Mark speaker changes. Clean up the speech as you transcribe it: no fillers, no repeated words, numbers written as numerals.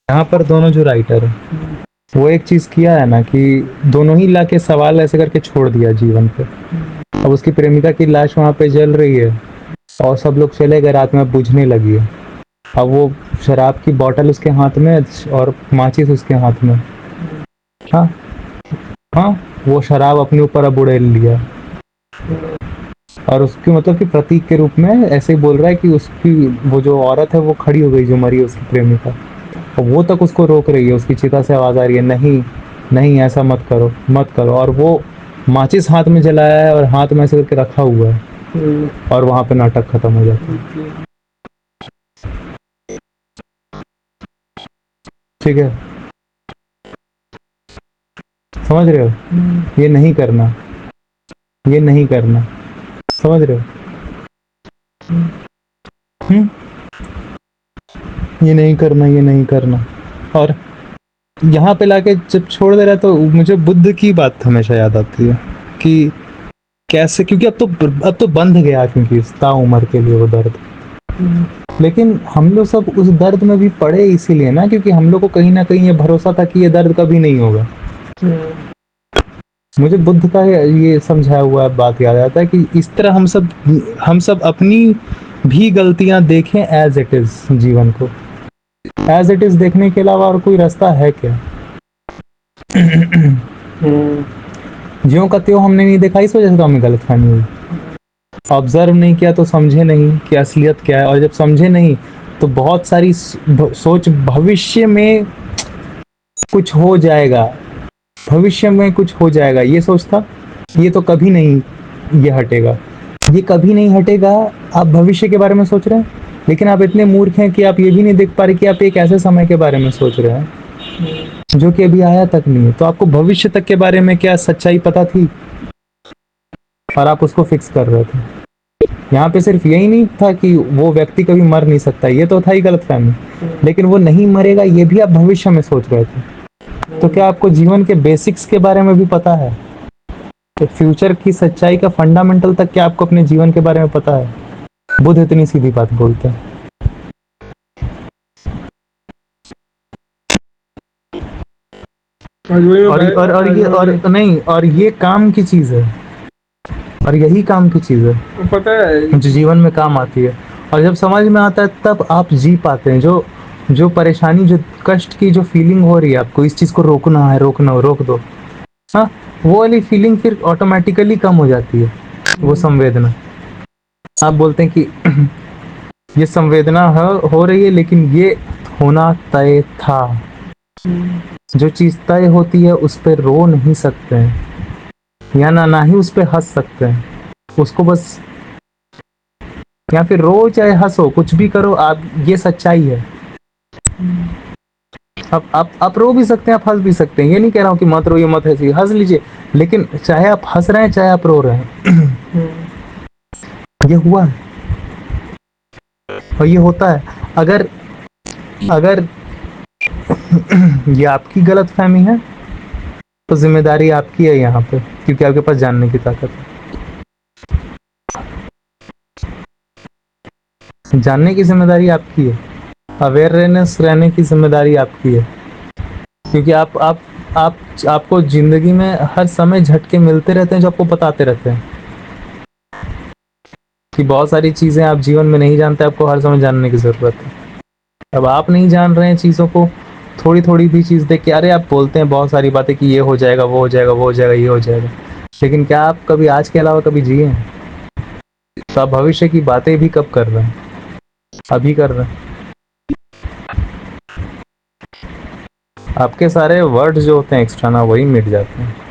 Speaker 1: यहाँ पर दोनों जो राइटर है वो एक चीज किया है ना कि दोनों ही लाके सवाल ऐसे करके छोड़ दिया जीवन पे। अब उसकी प्रेमिका की लाश वहां पे जल रही है और सब लोग चले गए, रात में बुझने लगी है। अब वो शराब की बोतल उसके हाथ में और माचिस उसके हाथ में। हाँ हाँ, वो शराब अपने ऊपर अब उड़ेल लिया और उसकी मतलब कि प्रतीक के रूप में ऐसे ही बोल रहा है कि उसकी वो जो औरत है वो खड़ी हो गई जो मरी है उसकी प्रेमिका, और वो तक उसको रोक रही है। उसकी चिता से आवाज आ रही है, नहीं नहीं ऐसा मत करो मत करो। और वो माचिस हाथ में जलाया है और हाथ में ऐसे करके रखा हुआ है और वहां पे नाटक खत्म हो जाता है। ठीक है, समझ रहे हो? ये नहीं करना, ये नहीं करना, समझ रहे हो? हम्म, ये नहीं करना, ये नहीं करना। और यहाँ पे लाके जब छोड़ दे रहा है तो मुझे बुद्ध की बात हमेशा याद आती है कि कैसे, क्योंकि अब तो बंध गया, क्योंकि इस ताउम्र के लिए वो दर्द। लेकिन हम लोग सब उस दर्द में भी पड़े इसीलिए ना, क्योंकि हम लोग को कहीं ना कहीं ये भरोसा था कि ये दर्द कभी नहीं होगा। मुझे बुद्ध का ये समझाया हुआ बात याद आता है कि इस तरह हम सब अपनी भी गलतियां देखें एज इट इज, जीवन को एज इट इज देखने के अलावा और कोई रास्ता है क्या? ज्यों का त्यों हमने नहीं देखा, इस वजह से तो हमें गलतफहमी हुई। ऑब्जर्व नहीं किया तो समझे नहीं कि असलियत क्या है, और जब समझे नहीं तो बहुत सारी सोच भविष्य में कुछ हो जाएगा, भविष्य में कुछ हो जाएगा, ये सोचता ये तो कभी नहीं ये हटेगा, ये कभी नहीं हटेगा। आप भविष्य के बारे में सोच रहे हैं, लेकिन आप इतने मूर्ख हैं कि आप ये भी नहीं देख पा रहे कि आप एक ऐसे समय के बारे में सोच रहे हैं जो कि अभी आया तक नहीं है। तो आपको भविष्य तक के बारे में क्या सच्चाई पता थी और आप उसको फिक्स कर रहे थे। यहाँ पे सिर्फ यही नहीं था कि वो व्यक्ति कभी मर नहीं सकता, ये तो था ही गलतफहमी, लेकिन वो नहीं मरेगा ये भी आप भविष्य में सोच रहे थे। तो क्या आपको जीवन के बेसिक्स के बारे में भी पता है? तो फ्यूचर की सच्चाई का फंडामेंटल तक क्या आपको अपने जीवन के बारे में पता है? बुद्ध इतनी सीधी बात बोलते हैं। और ये काम की चीज है, और यही काम की चीज है
Speaker 2: पता है
Speaker 1: जो जीवन में काम आती है। और जब समझ में आता है तब आप जी पाते हैं। जो परेशानी, जो कष्ट की जो फीलिंग हो रही है आपको, इस चीज को रोकना है, रोक दो, हाँ, वो वाली फीलिंग फिर ऑटोमेटिकली कम हो जाती है। वो संवेदना, आप बोलते हैं कि ये संवेदना हो रही है, लेकिन ये होना तय था। जो चीज तय होती है उस पर रो नहीं सकते हैं, या ना ही उस पर हंस सकते हैं। उसको बस, या फिर रो चाहे हंसो, कुछ भी करो आप, ये सच्चाई है। आप रो भी सकते हैं, आप हंस भी सकते हैं, ये नहीं कह रहा हूँ कि मत रोइए मत हंसिए, हंस लीजिए, लेकिन चाहे आप हंस रहे हैं चाहे आप रो रहे हैं, ये हुआ है और ये होता है। अगर अगर ये आपकी गलतफहमी है तो जिम्मेदारी आपकी है यहाँ पे, क्योंकि आपके पास जानने की ताकत है। जानने की जिम्मेदारी आपकी है, अवेयरनेस रहने की जिम्मेदारी आपकी है, क्योंकि आपको जिंदगी में हर समय झटके मिलते रहते हैं जो आपको बताते रहते हैं कि बहुत सारी चीजें आप जीवन में नहीं जानते, आपको हर समय जानने की जरूरत है। अब आप नहीं जान रहे हैं चीजों को, थोड़ी थोड़ी भी चीज देख के अरे आप बोलते हैं बहुत सारी बातें कि ये हो जाएगा, वो हो जाएगा, वो हो जाएगा, ये हो जाएगा, लेकिन क्या आप कभी आज के अलावा कभी जिए हैं? तो आप भविष्य की बातें भी कब कर रहे हैं? अभी कर रहे हैं। आपके सारे वर्ड्स जो होते हैं एक्सट्रा ना, वही मिट जाते हैं।